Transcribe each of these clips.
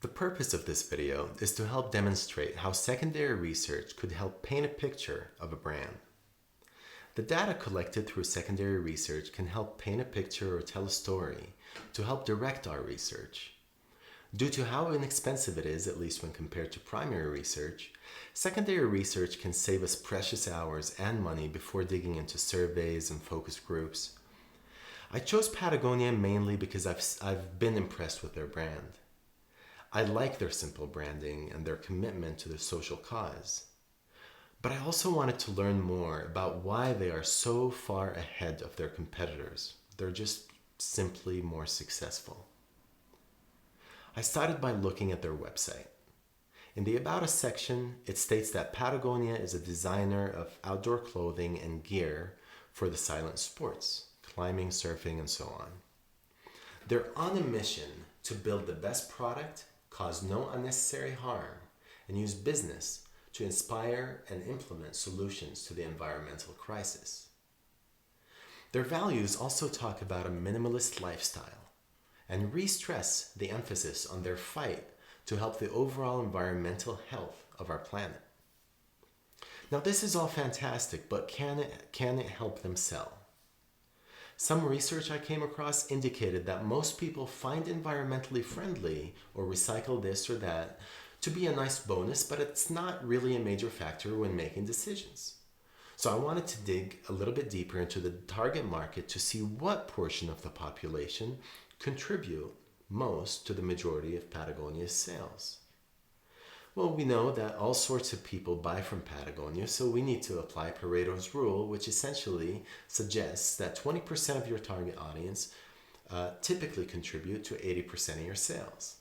The purpose of this video is to help demonstrate how secondary research could help paint a picture of a brand. The data collected through secondary research can help paint a picture or tell a story to help direct our research. Due to how inexpensive it is, at least when compared to primary research, secondary research can save us precious hours and money before digging into surveys and focus groups. I chose Patagonia mainly because I've been impressed with their brand. I like their simple branding and their commitment to the social cause. But I also wanted to learn more about why they are so far ahead of their competitors. They're just simply more successful. I started by looking at their website. In the About Us section, it states that Patagonia is a designer of outdoor clothing and gear for the silent sports, climbing, surfing, and so on. They're on a mission to build the best product, cause no unnecessary harm, and use business to inspire and implement solutions to the environmental crisis. Their values also talk about a minimalist lifestyle and re-stress the emphasis on their fight to help the overall environmental health of our planet. Now, this is all fantastic, but can it help them sell? Some research I came across indicated that most people find environmentally friendly or recycle this or that to be a nice bonus, but it's not really a major factor when making decisions. So I wanted to dig a little bit deeper into the target market to see what portion of the population contribute most to the majority of Patagonia's sales. Well, we know that all sorts of people buy from Patagonia, so we need to apply Pareto's rule, which essentially suggests that 20% of your target audience typically contribute to 80% of your sales.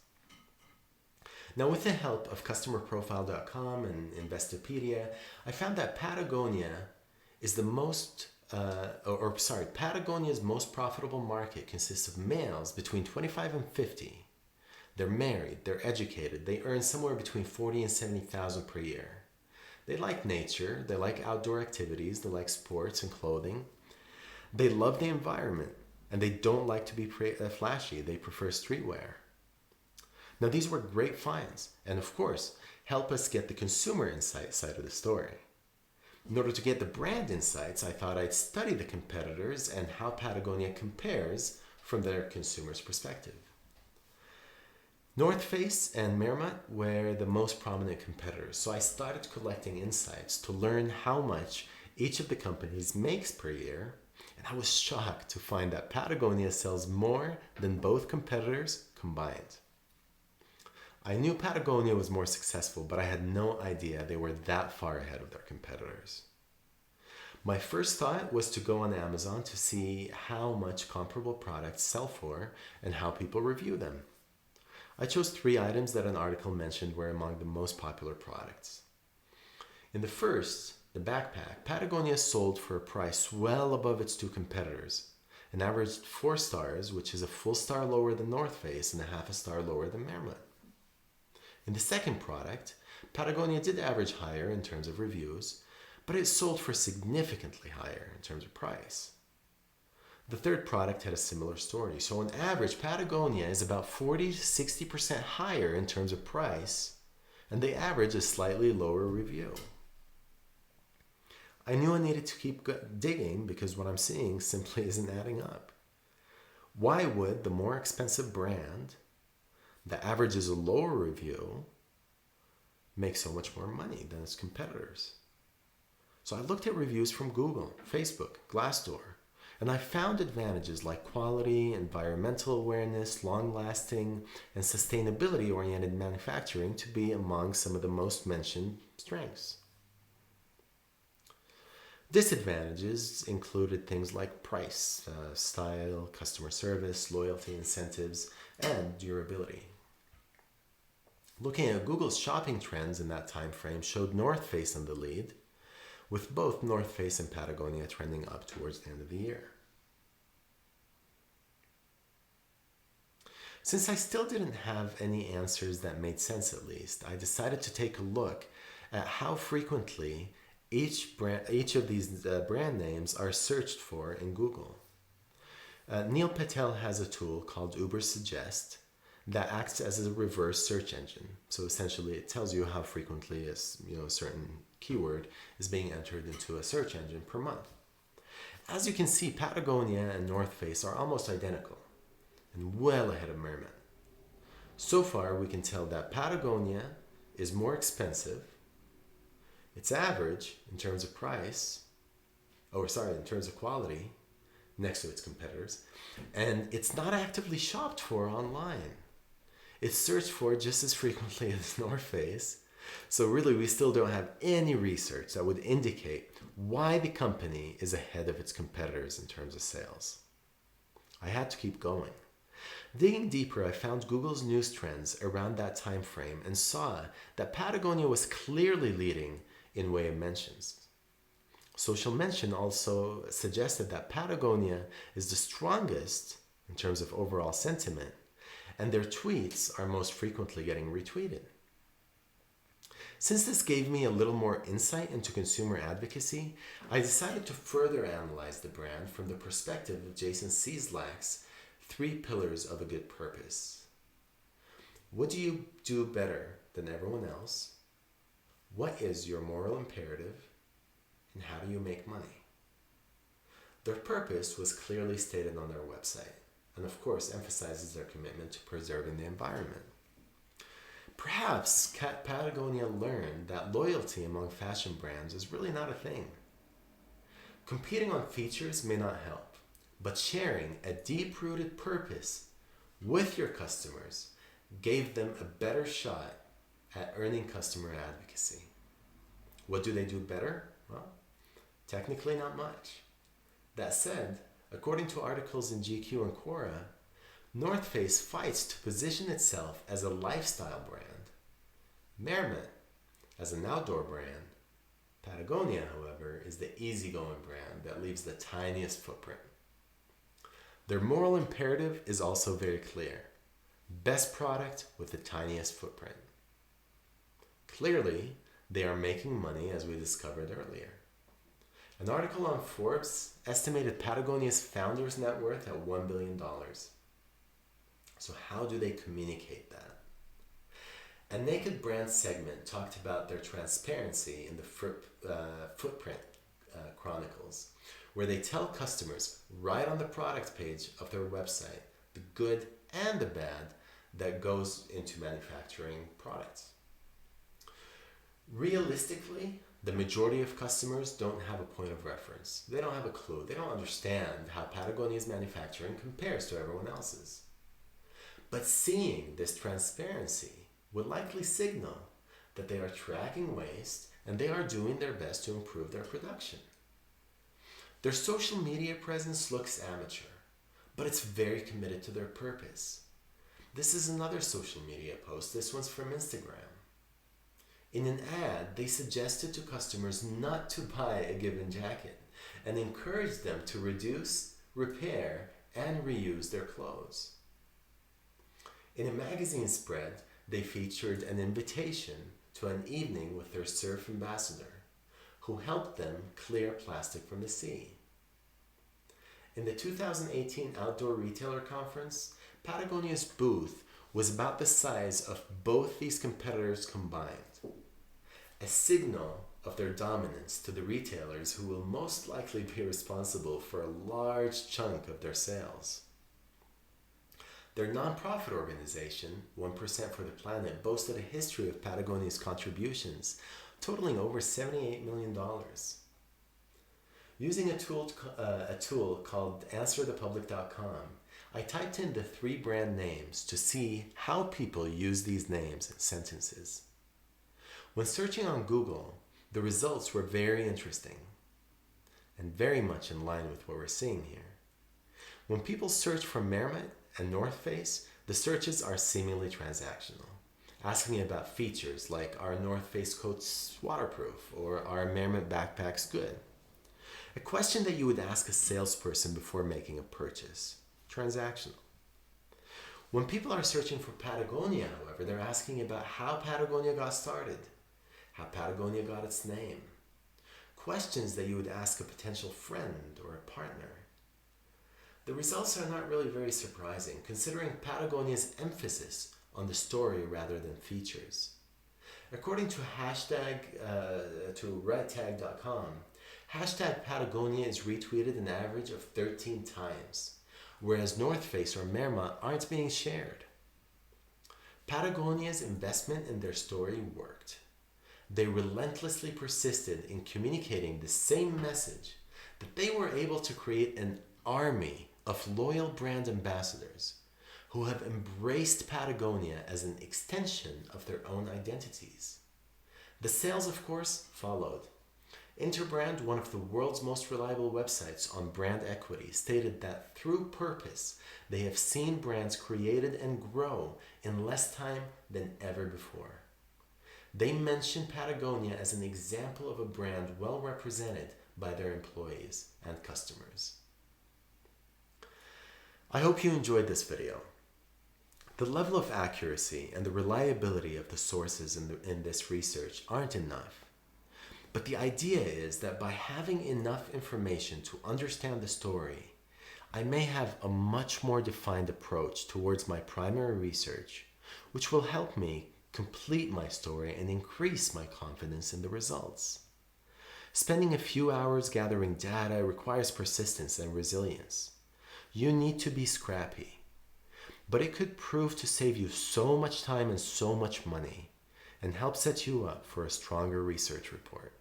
Now, with the help of customerprofile.com and Investopedia, I found that Patagonia's most profitable market consists of males between 25 and 50. They're married, they're educated, they earn somewhere between $40,000 and $70,000 per year. They like nature, they like outdoor activities, they like sports and clothing. They love the environment, and they don't like to be flashy, they prefer streetwear. Now, these were great finds, and of course, help us get the consumer insight side of the story. In order to get the brand insights, I thought I'd study the competitors and how Patagonia compares from their consumer's perspective. North Face and Mermot were the most prominent competitors, so I started collecting insights to learn how much each of the companies makes per year, and I was shocked to find that Patagonia sells more than both competitors combined. I knew Patagonia was more successful, but I had no idea they were that far ahead of their competitors. My first thought was to go on Amazon to see how much comparable products sell for and how people review them. I chose 3 items that an article mentioned were among the most popular products. In the first, the backpack, Patagonia sold for a price well above its 2 competitors, and averaged 4 stars, which is a full star lower than North Face and a half a star lower than Mermot. In the second product, Patagonia did average higher in terms of reviews, but it sold for significantly higher in terms of price. The third product had a similar story. So on average, Patagonia is about 40 to 60% higher in terms of price, and they average a slightly lower review. I knew I needed to keep digging because what I'm seeing simply isn't adding up. Why would the more expensive brand that averages a lower review make so much more money than its competitors? So I looked at reviews from Google, Facebook, Glassdoor, and I found advantages like quality, environmental awareness, long-lasting, and sustainability-oriented manufacturing to be among some of the most mentioned strengths. Disadvantages included things like price, style, customer service, loyalty incentives, and durability. Looking at Google's shopping trends in that time frame showed North Face in the lead, with both North Face and Patagonia trending up towards the end of the year. Since I still didn't have any answers that made sense at least, I decided to take a look at how frequently each of these brand names are searched for in Google. Neil Patel has a tool called Uber Suggest that acts as a reverse search engine. So essentially it tells you how frequently a certain keyword is being entered into a search engine per month. As you can see, Patagonia and North Face are almost identical and well ahead of Merriment. So far, we can tell that Patagonia is more expensive. It's average in terms of price, in terms of quality, next to its competitors, and it's not actively shopped for online. It's searched for just as frequently as North Face. So really, we still don't have any research that would indicate why the company is ahead of its competitors in terms of sales. I had to keep going. Digging deeper, I found Google's news trends around that time frame and saw that Patagonia was clearly leading in way of mentions. Social mention also suggested that Patagonia is the strongest in terms of overall sentiment, and their tweets are most frequently getting retweeted. Since this gave me a little more insight into consumer advocacy, I decided to further analyze the brand from the perspective of Jason Cieslak's 3 pillars of a good purpose. What do you do better than everyone else? What is your moral imperative? And how do you make money? Their purpose was clearly stated on their website, and of course emphasizes their commitment to preserving the environment. Perhaps Patagonia learned that loyalty among fashion brands is really not a thing. Competing on features may not help, but sharing a deep-rooted purpose with your customers gave them a better shot at earning customer advocacy. What do they do better? Well, technically not much. That said, according to articles in GQ and Quora, North Face fights to position itself as a lifestyle brand, Merriment as an outdoor brand. Patagonia, however, is the easygoing brand that leaves the tiniest footprint. Their moral imperative is also very clear. Best product with the tiniest footprint. Clearly, they are making money, as we discovered earlier. An article on Forbes estimated Patagonia's founder's net worth at $1 billion. So how do they communicate that? A Naked Brand segment talked about their transparency in the Footprint Chronicles, where they tell customers right on the product page of their website the good and the bad that goes into manufacturing products. Realistically, the majority of customers don't have a point of reference. They don't have a clue. They don't understand how Patagonia's manufacturing compares to everyone else's. But seeing this transparency would likely signal that they are tracking waste and they are doing their best to improve their production. Their social media presence looks amateur, but it's very committed to their purpose. This is another social media post. This one's from Instagram. In an ad, they suggested to customers not to buy a given jacket and encouraged them to reduce, repair, and reuse their clothes. In a magazine spread, they featured an invitation to an evening with their surf ambassador, who helped them clear plastic from the sea. In the 2018 Outdoor Retailer Conference, Patagonia's booth was about the size of both these competitors combined, a signal of their dominance to the retailers who will most likely be responsible for a large chunk of their sales. Their nonprofit organization, 1% for the Planet, boasted a history of Patagonia's contributions, totaling over $78 million. Using a tool called AnswerThePublic.com, I typed in the 3 brand names to see how people use these names in sentences. When searching on Google, the results were very interesting and very much in line with what we're seeing here. When people search for Merriment and North Face, the searches are seemingly transactional, asking about features like, are North Face coats waterproof, or are Merriment backpacks good? A question that you would ask a salesperson before making a purchase. Transactional. When people are searching for Patagonia, however, they're asking about how Patagonia got started, how Patagonia got its name. Questions that you would ask a potential friend or a partner. The results are not really very surprising, considering Patagonia's emphasis on the story rather than features. According to redtag.com, hashtag Patagonia is retweeted an average of 13 times, whereas North Face or Merma aren't being shared. Patagonia's investment in their story worked. They relentlessly persisted in communicating the same message that they were able to create an army of loyal brand ambassadors who have embraced Patagonia as an extension of their own identities. The sales, of course, followed. Interbrand, one of the world's most reliable websites on brand equity, stated that through purpose, they have seen brands created and grow in less time than ever before. They mentioned Patagonia as an example of a brand well represented by their employees and customers. I hope you enjoyed this video. The level of accuracy and the reliability of the sources in this research aren't enough. But the idea is that by having enough information to understand the story, I may have a much more defined approach towards my primary research, which will help me complete my story and increase my confidence in the results. Spending a few hours gathering data requires persistence and resilience. You need to be scrappy. But it could prove to save you so much time and so much money, and help set you up for a stronger research report.